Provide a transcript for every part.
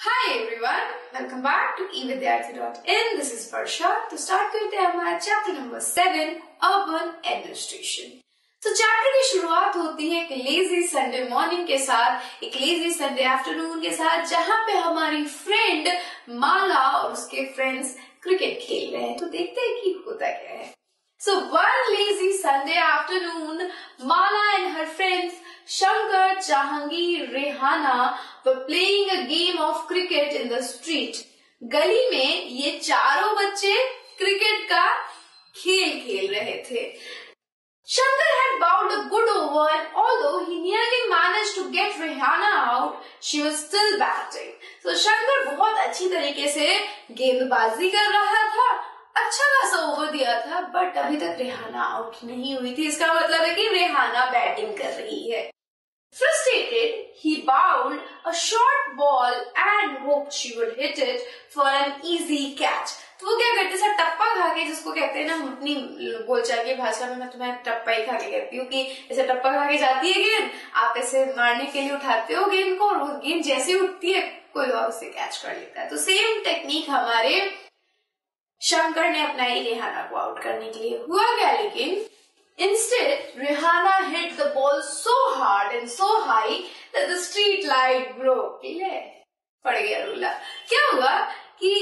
Hi everyone, welcome back to evidyarthi.in. This is Varsha. तो start करते हैं हमारा चैप्टर नंबर 7 अर्बन एडमिनिस्ट्रेशन। तो चैप्टर की शुरुआत होती है एक लेजी संडे मॉर्निंग के साथ, एक लेजी संडे आफ्टरनून के साथ, जहाँ पे हमारी फ्रेंड माला और उसके फ्रेंड्स क्रिकेट खेल रहे हैं। तो देखते हैं कि होता क्या है। So one lazy Sunday afternoon, Mala and her friends Shankar, Jahangir, Rehana were playing a game of cricket in the street. गली में ये चारों बच्चे क्रिकेट का खेल खेल रहे थे। Shankar had bowled a good over, and although he nearly managed to get Rehana out, she was still batting. So Shankar बहुत अच्छी तरीके से गेंदबाजी कर रहा था, अच्छा खासा ओवर दिया था, बट अभी तक रेहाना आउट नहीं हुई थी। इसका मतलब है कि रेहाना बैटिंग कर रही है। Frustrated, he bowled a short ball and hoped she would hit it for an easy catch. तो वो क्या करते हैं, टप्पा खा के, जिसको कहते हैं ना अपनी बोलचाल की भाषा में, मैं तुम्हें टप्पा ही खा के कहती हूँ कि ऐसे टप्पा खा के जाती है गेंद, आप ऐसे मारने के लिए उठाते हो गेंद को, और वो गेंद जैसे उठती है कोई और उसे कैच कर लेता है। तो सेम टेक्निक हमारे शंकर ने अपनाई रेहाना को आउट करने के लिए। हुआ क्या लेकिन, instead Rehana hit the ball so hard and so high that the street light broke. पड़ गया रूला। क्या हुआ कि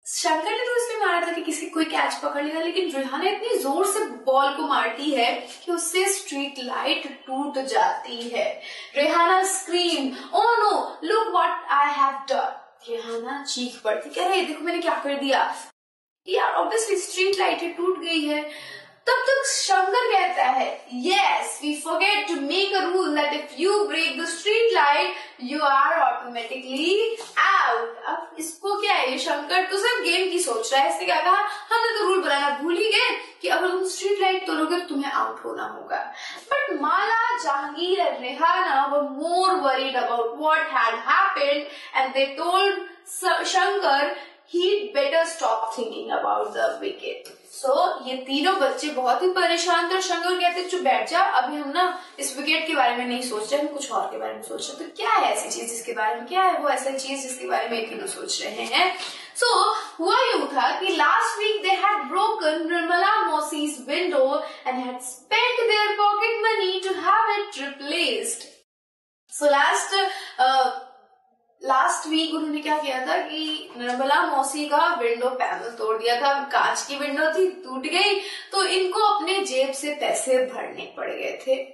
शंकर ने तो इसमें मारा था कि किसी कोई कैच पकड़ लेगा, लेकिन रेहाना इतनी जोर से बॉल को मारती है कि उससे स्ट्रीट लाइट टूट जाती है। Rehana scream, "Oh no, look what I have done." Rehana चीख पड़ती, कह रही देखो मैंने क्या कर दिया यार, ऑब्वियसली स्ट्रीट लाइट टूट गई है। तब तक शंकर कहता है, yes we forget to make a rule that if you break the street light you are automatically out. अब इसको क्या है, ये शंकर तो सिर्फ गेम की सोच रहा है। इसने क्या कहा, हमने तो रूल बनाना भूल ही गए कि अगर तुम स्ट्रीट लाइट तोड़ोगे तो तुम्हें आउट होना होगा। But Mala, Jahangir and Rehana were more worried about what had happened and they told Shankar he'd better stop thinking about the wicket. So ये तीनों बच्चे बहुत ही परेशान थे। शंकर कहते चुप बैठ जा, अभी हम ना इस विकेट के बारे में नहीं सोच रहे, हम कुछ और के बारे में सोच रहे। तो क्या है ऐसी चीज जिसके बारे में, क्या है वो ऐसी चीज जिसके बारे में तीनों सोच रहे हैं। So हुआ यूं था कि last week they had broken Nirmala Mausi's window and had spent their pocket money to have it replaced. So last week उन्होंने क्या किया था कि निर्मला मौसी का विंडो पैनल तोड़ दिया था। कांच की विंडो थी, टूट गई, तो इनको अपने जेब से पैसे भरने पड़ गए थे।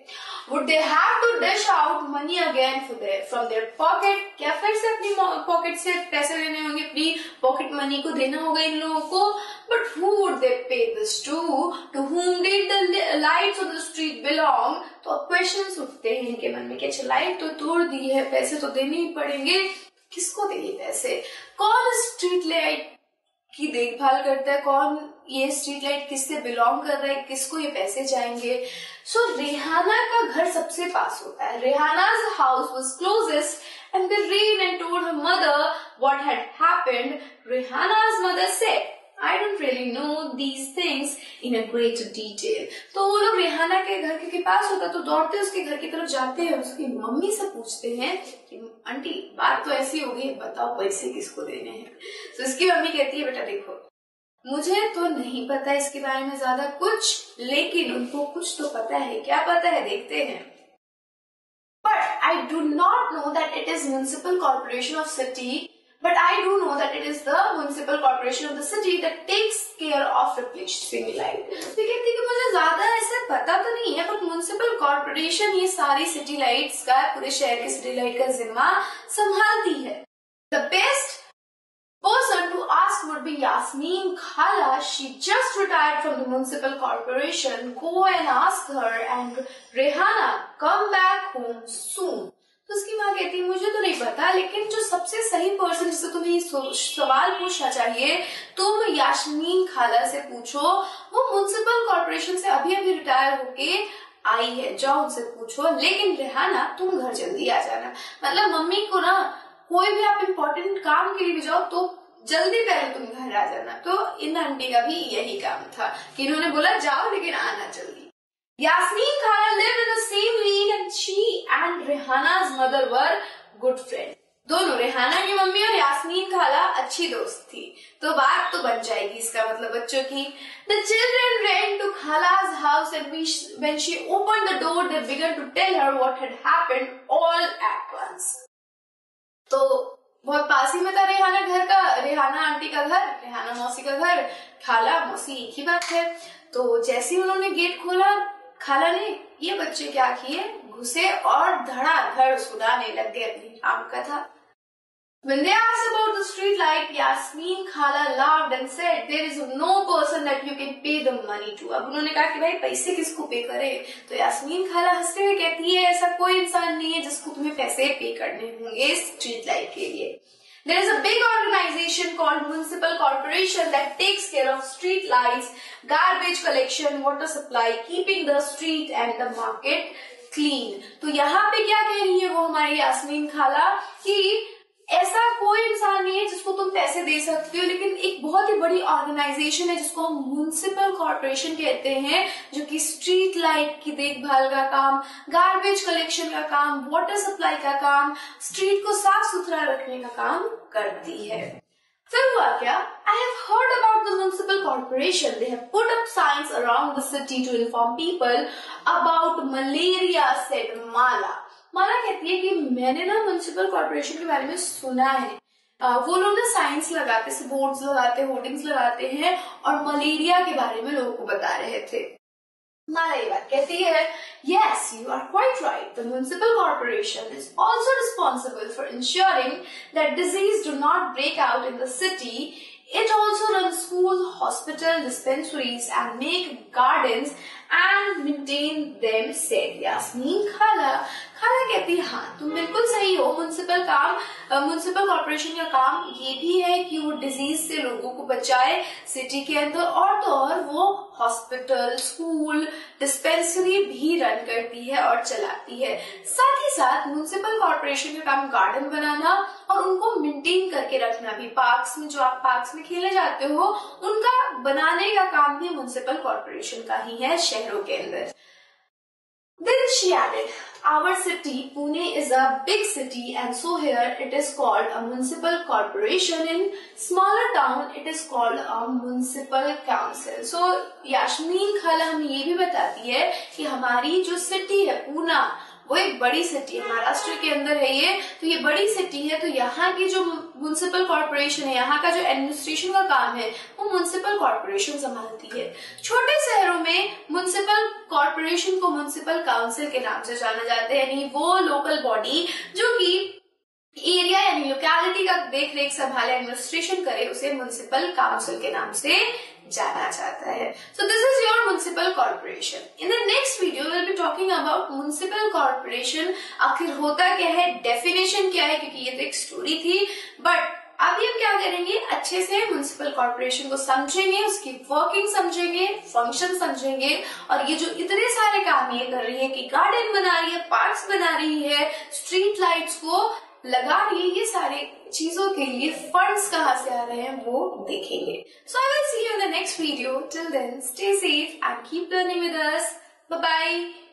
Would they have to dish out money again from their pocket? क्या फिर से अपनी पॉकेट से पैसे देने होंगे, अपनी पॉकेट मनी को देना होगा इन लोगों को। But who would they pay this to? To whom did the lights of the street belong? तो अब क्वेश्चंस उठते हैं इनके मन में कि अच्छा लाइट तो तोड़ दी है, पैसे तो देने ही पड़ेंगे, किसको देंगे पैसे, कौन स्ट्रीट लाइट की देखभाल करता है, कौन ये स्ट्रीट लाइट किससे बिलोंग कर रहा है, किसको ये पैसे जाएंगे। सो रेहाना का घर सबसे पास होता है। रेहाना's house was closest and they ran and told her mother what had happened. Rehana's mother said, I don't really know these things in a great detail. तो वो लोग रेहाना के घर के पास होता तो दौड़ते उसके घर की तरफ जाते हैं, उसकी मम्मी से पूछते हैं कि आंटी बात तो ऐसी हो गई, बताओ पैसे किसको देने हैं। तो इसकी मम्मी कहती है बेटा देखो मुझे तो नहीं पता इसके बारे में ज्यादा कुछ, लेकिन उनको कुछ तो पता है। क्या पता है देखते हैं। But I do not know that it is municipal corporation of city. But I do know that it is the municipal corporation of the city that takes care of replacing light. तो कहती है कि मुझे ज्यादा ऐसे पता तो नहीं है, पर म्युनिसिपल कॉर्पोरेशन ये सारी सिटी लाइट्स का, पूरे शहर के सिटी लाइट का जिम्मा संभालती है। The best person to ask would be Yasmin Khala. She just retired from the municipal corporation. Go and ask her. And Rehana, come back home soon. तो उसकी माँ कहती है मुझे तो नहीं पता, लेकिन जो सबसे सही पर्सन जिससे तुम्हें सवाल पूछना चाहिए तुम यास्मीन खाला से पूछो। वो म्युनिसिपल कॉर्पोरेशन से अभी अभी रिटायर होके आई है, जाओ उनसे पूछो। लेकिन रेहाना तुम घर जल्दी आ जाना, मतलब मम्मी को ना कोई भी आप इम्पोर्टेंट काम के लिए भी जाओ तो जल्दी पहले तुम घर आ जाना। तो इन आंटी का भी यही काम था कि इन्होंने बोला जाओ लेकिन आना जल्दी। Yasmin Khala lived in the same league and she and Rehana's mother were good friends. दोनों, रेहाना की मम्मी और यास्मीन खाला अच्छी दोस्त थी, तो बात तो बन जाएगी इसका मतलब बच्चों की। The children ran to Khala's house and when she opened the door, they began to tell her what had happened all at once. तो बहुत पास ही में था रेहाना घर का, रेहाना आंटी का घर, रेहाना मौसी का घर, खाला मौसी एक ही बात है। तो जैसे ही उन्होंने गेट खोला, खाला ने ये बच्चे क्या किए, घुसे और धड़ाधड़ सुनाने लग गए अपनी राम कथा। When they asked about the street light, Yasmin Khala laughed and said, "There is no person that you can pay the money to." अब उन्होंने कहा कि भाई पैसे किसको पे करे, तो यास्मीन खाला हंसते हुए कहती है ऐसा कोई इंसान नहीं है जिसको तुम्हें पैसे पे करने होंगे स्ट्रीट लाइट के लिए। There is a big organization called Municipal Corporation that takes care of street lights, garbage collection, water supply, keeping the street and the market clean. तो यहाँ पे क्या कह रही है वो हमारी यास्मीन खाला कि ऐसा कोई इंसान नहीं है जिसको तुम पैसे दे सकते हो, लेकिन एक बहुत ही बड़ी ऑर्गेनाइजेशन है जिसको हम म्युनिसिपल कॉर्पोरेशन कहते हैं, जो कि स्ट्रीट लाइट की देखभाल का काम, गार्बेज कलेक्शन का काम, वाटर सप्लाई का काम, स्ट्रीट को साफ सुथरा रखने का काम करती है। फिर हुआ क्या? I have heard about the municipal corporation. They have put up signs around the city to inform people about malaria, said Mala. माला कहती है कि मैंने ना म्युनिसिपल कॉर्पोरेशन के बारे में सुना है, वो लोग ना साइंस लगाते, बोर्ड्स लगाते, होर्डिंग्स लगाते हैं और मलेरिया के बारे में लोगों को बता रहे थे। माला ये बात कहती है, yes, you are quite right. The municipal corporation is also responsible for ensuring that disease do not break out in the city. It also runs schools, hospitals, dispensaries and make gardens and maintain them, said Yasmin Khala. खाला कहती है हाँ तुम बिल्कुल सही हो, municipal corporation का काम ये भी है कि वो डिजीज से लोगों को बचाए सिटी के अंदर, और तो और वो हॉस्पिटल, स्कूल, डिस्पेंसरी भी रन करती है और चलाती है। साथ ही साथ म्युनिसिपल कॉर्पोरेशन का काम गार्डन बनाना और उनको मेंटेन करके रखना भी। पार्क्स में, जो आप पार्क्स में खेलने जाते हो, उनका बनाने का काम भी म्युनिसिपल कॉर्पोरेशन का ही है शहरों के अंदर। Then she added, our city, Pune, is a big city and so here it is called a municipal corporation. In smaller town, it is called a municipal council. So, Yasmin खाला हमें ये भी बताती है कि हमारी जो सिटी है पूना, वो एक बड़ी सिटी है, महाराष्ट्र के अंदर है ये, तो ये बड़ी सिटी है, तो यहाँ की जो म्युनिसिपल कॉर्पोरेशन है, यहाँ का जो एडमिनिस्ट्रेशन का काम है, वो म्युनिसिपल कॉर्पोरेशन संभालती है। छोटे शहरों में म्युनिसिपल कॉर्पोरेशन को म्युनिसिपल काउंसिल के नाम से जाना जाता है, यानी वो लोकल बॉडी जो कि एरिया यानी लोकेलिटी का देख रेख संभाले, एडमिनिस्ट्रेशन करे, उसे म्युनिसिपल काउंसिल के नाम से जाना जाता है। So this is your municipal corporation. In the next video we'll be talking about municipal corporation. आखिर होता क्या है, डेफिनेशन क्या है, क्योंकि ये तो एक स्टोरी थी, बट अभी हम क्या करेंगे, अच्छे से म्युनिसिपल कॉर्पोरेशन को समझेंगे, उसकी वर्किंग समझेंगे, फंक्शन समझेंगे, और ये जो इतने सारे काम ये कर रही है कि गार्डन बना रही है, पार्क्स बना रही है, स्ट्रीट लाइट्स को लगा रही है, ये सारे चीजों के लिए फंड्स कहाँ से आ रहे हैं वो देखेंगे। So I will see you in the next video. Till then, stay safe and keep learning with us. Bye bye.